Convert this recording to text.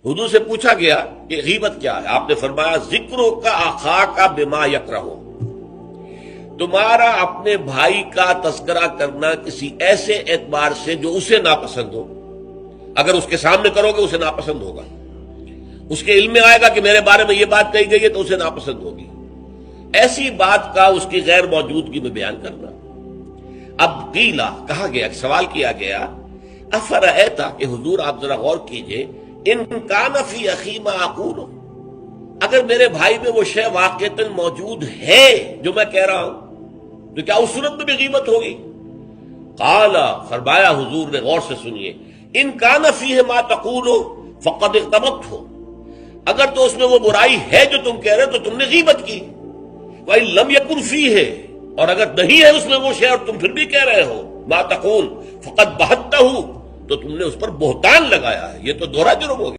حضور سے پوچھا گیا کہ غیبت کیا ہے؟ آپ نے فرمایا ذکروں کا آخا کا بما یکرہ، تمہارا اپنے بھائی کا تذکرہ کرنا کسی ایسے اعتبار سے جو اسے ناپسند ہو. اگر اس کے سامنے کرو گے اسے ناپسند ہوگا، اس کے علم میں آئے گا کہ میرے بارے میں یہ بات کہی گئی ہے تو اسے ناپسند ہوگی. ایسی بات کا اس کی غیر موجودگی میں بیان کرنا. اب قیلا کہا گیا، سوال کیا گیا، افرأیتا کہ حضور آپ ذرا غور کیجئے، ان کان فی اخی ما اقول، اگر میرے بھائی میں وہ شے واقعتاً موجود ہے جو میں کہہ رہا ہوں تو کیا اس صورت میں بھی غیبت ہوگی؟ قال، فرمایا حضور نے، غور سے سنیے، ان کان فیہ ما تقول فقد اغتبت ہو، اگر تو اس میں وہ برائی ہے جو تم کہہ رہے تو تم نے غیبت کی. وَإِن لَمْ يَكُنْ فِيهِ، اور اگر نہیں ہے اس میں وہ شے اور تم پھر بھی کہہ رہے ہو ما تقول فقد بہتہ، تو تم نے اس پر بہتان لگایا ہے. یہ تو دوہرا جرم ہو گیا.